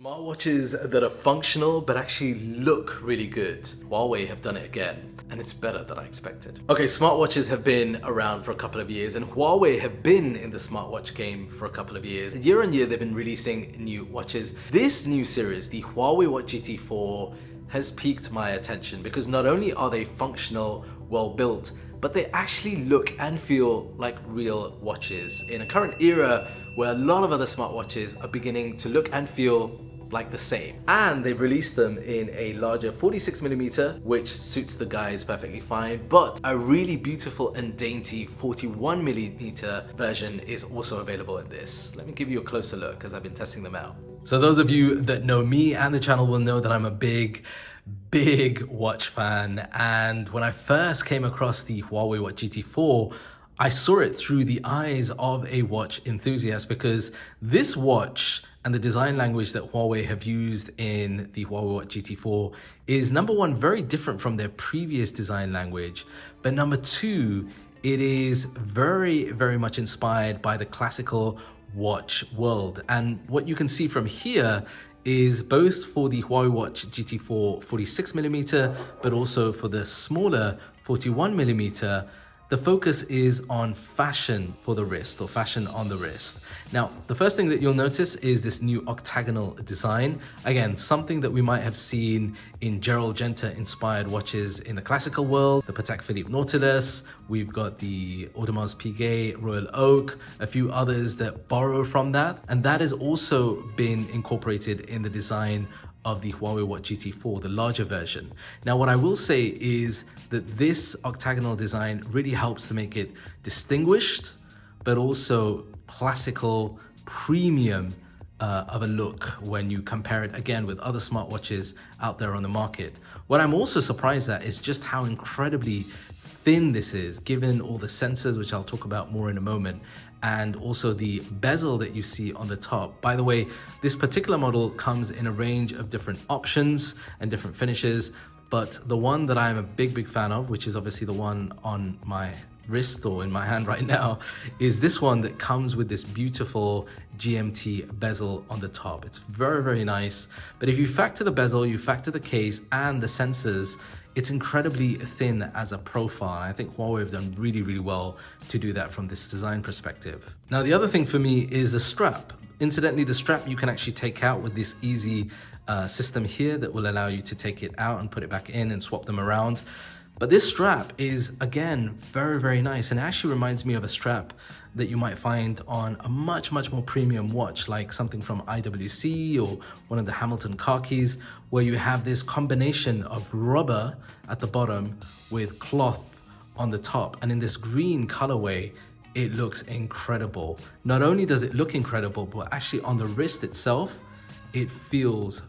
Smartwatches that are functional but actually look really good. Huawei have done it again, and it's better than I expected. Okay, smartwatches have been around for a couple of years, and Huawei have been in the smartwatch game for a couple of years. Year on year, they've been releasing new watches. This new series, the Huawei Watch GT 4, has piqued my attention because not only are they functional, well built, but they actually look and feel like real watches in a current era where a lot of other smartwatches are beginning to look and feel like the same. And they've released them in a larger 46mm, which suits the guys perfectly fine, but a really beautiful and dainty 41mm version is also available in this. Let me give you a closer look because I've been testing them out. So those of you that know me and the channel will know that I'm a big watch fan, and when I first came across the Huawei Watch GT 4, I saw it through the eyes of a watch enthusiast because this watch and the design language that Huawei have used in the Huawei Watch GT 4 is, number one, very different from their previous design language, but number two, it is very much inspired by the classical watch world. And what you can see from here is both for the Huawei Watch GT 4 46mm, but also for the smaller 41mm, the focus is on fashion for the wrist, or fashion on the wrist. Now, the first thing that you'll notice is this new octagonal design. Again, something that we might have seen in Gerald Genta inspired watches in the classical world, the Patek Philippe Nautilus, we've got the Audemars Piguet Royal Oak, a few others that borrow from that. And that has also been incorporated in the design of the Huawei Watch GT 4, the larger version. Now, what I will say is that this octagonal design really helps to make it distinguished, but also classical, premium of a look when you compare it again with other smartwatches out there on the market. What I'm also surprised at is just how incredibly thin this is, given all the sensors, which I'll talk about more in a moment, and also the bezel that you see on the top. By the way, this particular model comes in a range of different options and different finishes, but the one that I'm a big fan of, which is obviously the one on my wrist or in my hand right now, is this one that comes with this beautiful GMT bezel on the top. It's very nice, but if you factor the bezel, you factor the case and the sensors, it's incredibly thin as a profile. I think Huawei have done really well to do that from this design perspective. Now, the other thing for me is the strap. Incidentally, the strap you can actually take out with this easy system here that will allow you to take it out and put it back in and swap them around. But this strap is, again, very nice, and it actually reminds me of a strap that you might find on a much more premium watch, like something from IWC or one of the Hamilton car keys, where you have this combination of rubber at the bottom with cloth on the top. And in this green colorway, it looks incredible. Not only does it look incredible, but actually on the wrist itself, it feels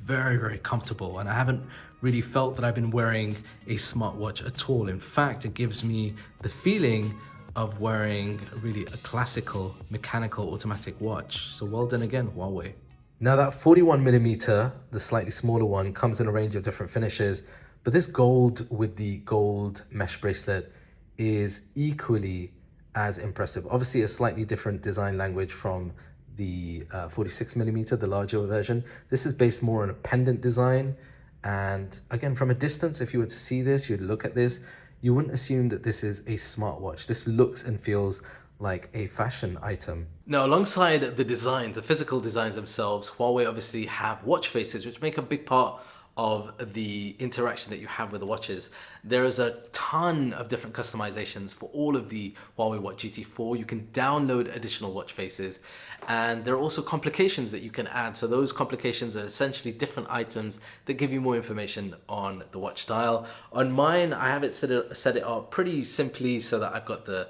very comfortable, and I haven't really felt that I've been wearing a smartwatch at all. In fact, it gives me the feeling of wearing really a classical mechanical automatic watch. So well done again, Huawei. Now, that 41mm, the slightly smaller one, comes in a range of different finishes, but this gold with the gold mesh bracelet is equally as impressive. Obviously a slightly different design language from the 46mm, the larger version. This is based more on a pendant design. And again, from a distance, if you were to see this, you'd look at this, you wouldn't assume that this is a smartwatch. This looks and feels like a fashion item. Now, alongside the designs, the physical designs themselves, Huawei obviously have watch faces, which make a big part of the interaction that you have with the watches. There is a ton of different customizations for all of the Huawei Watch GT 4. You can download additional watch faces, and there are also complications that you can add. So those complications are essentially different items that give you more information on the watch style. On mine, I have it set it up pretty simply so that I've got the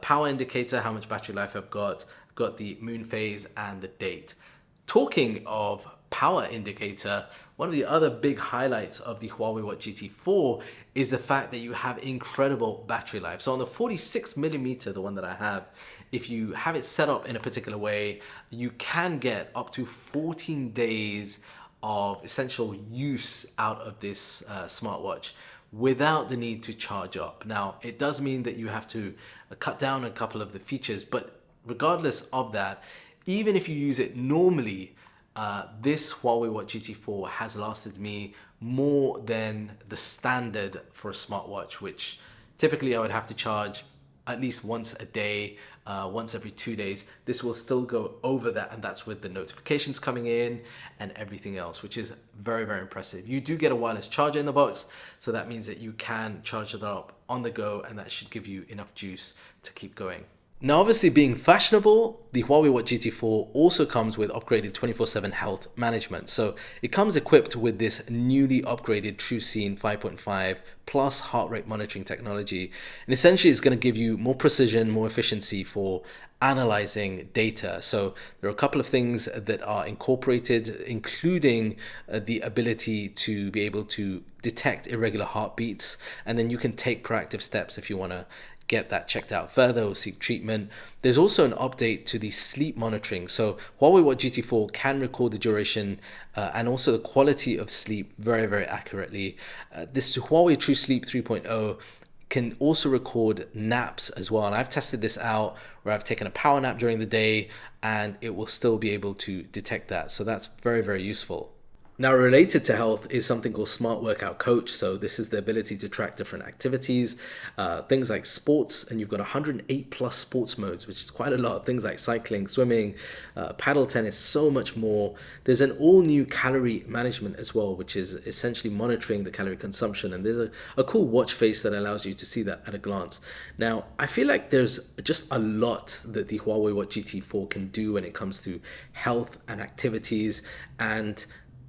power indicator, how much battery life I've got the moon phase and the date. Talking of power indicator, one of the other big highlights of the Huawei Watch GT 4 is the fact that you have incredible battery life. So on the 46mm, the one that I have, if you have it set up in a particular way, you can get up to 14 days of essential use out of this smartwatch without the need to charge up. Now, it does mean that you have to cut down a couple of the features, but regardless of that, even if you use it normally, this Huawei Watch GT4 has lasted me more than the standard for a smartwatch, which typically I would have to charge at least once a day, once every 2 days. This will still go over that, and that's with the notifications coming in and everything else, which is very, very impressive. You do get a wireless charger in the box, so that means that you can charge it up on the go, and that should give you enough juice to keep going. Now, obviously being fashionable, the Huawei Watch GT4 also comes with upgraded 24/7 health management. So it comes equipped with this newly upgraded TruSeen 5.5 plus heart rate monitoring technology. And essentially it's going to give you more precision, more efficiency for analyzing data. So there are a couple of things that are incorporated, including the ability to be able to detect irregular heartbeats, and then you can take proactive steps if you want to get that checked out further or seek treatment. There's also an update to the sleep monitoring. So Huawei Watch GT4 can record the duration and also the quality of sleep very, very accurately. This Huawei True Sleep 3.0 can also record naps as well. And I've tested this out where I've taken a power nap during the day and it will still be able to detect that. So that's very, very useful. Now, related to health is something called Smart Workout Coach. So this is the ability to track different activities, things like sports, and you've got 108 plus sports modes, which is quite a lot. Things like cycling, swimming, paddle tennis, so much more. There's an all new calorie management as well, which is essentially monitoring the calorie consumption. And there's a cool watch face that allows you to see that at a glance. Now, I feel like there's just a lot that the Huawei Watch GT4 can do when it comes to health and activities, and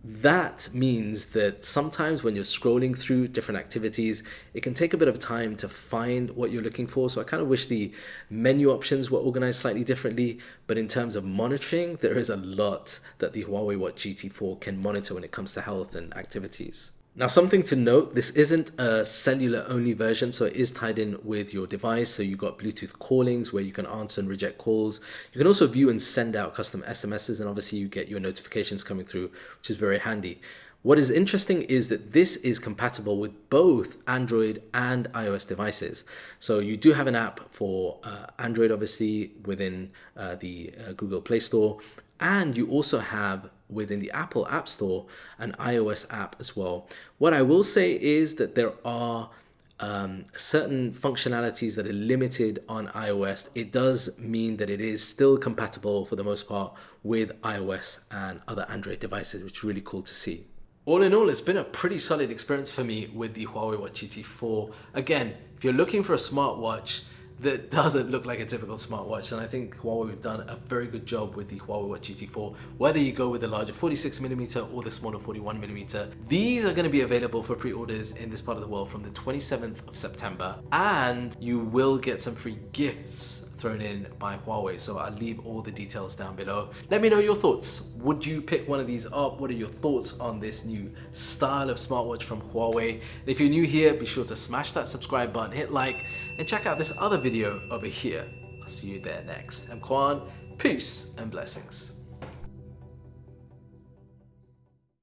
that means that sometimes when you're scrolling through different activities, it can take a bit of time to find what you're looking for. So I kind of wish the menu options were organized slightly differently. But in terms of monitoring, there is a lot that the Huawei Watch GT4 can monitor when it comes to health and activities. Now, something to note, this isn't a cellular only version, so it is tied in with your device. So you've got Bluetooth callings where you can answer and reject calls. You can also view and send out custom SMSs, and obviously you get your notifications coming through, which is very handy. What is interesting is that this is compatible with both Android and iOS devices. So you do have an app for Android, obviously, within the Google Play Store. And you also have within the Apple App Store an iOS app as well. What I will say is that there are certain functionalities that are limited on iOS. It does mean that it is still compatible for the most part with iOS and other Android devices, which is really cool to see. All in all, it's been a pretty solid experience for me with the Huawei Watch GT4. Again, if you're looking for a smartwatch that doesn't look like a typical smartwatch, and I think Huawei have done a very good job with the Huawei Watch GT4, whether you go with the larger 46mm or the smaller 41mm. These are going to be available for pre-orders in this part of the world from the 27th of September, and you will get some free gifts thrown in by Huawei, so I'll leave all the details down below. Let me know your thoughts. Would you pick one of these up? What are your thoughts on this new style of smartwatch from Huawei? And if you're new here, be sure to smash that subscribe button, hit like, and check out this other video over here. I'll see you there next. I'm Kwan. Peace and blessings.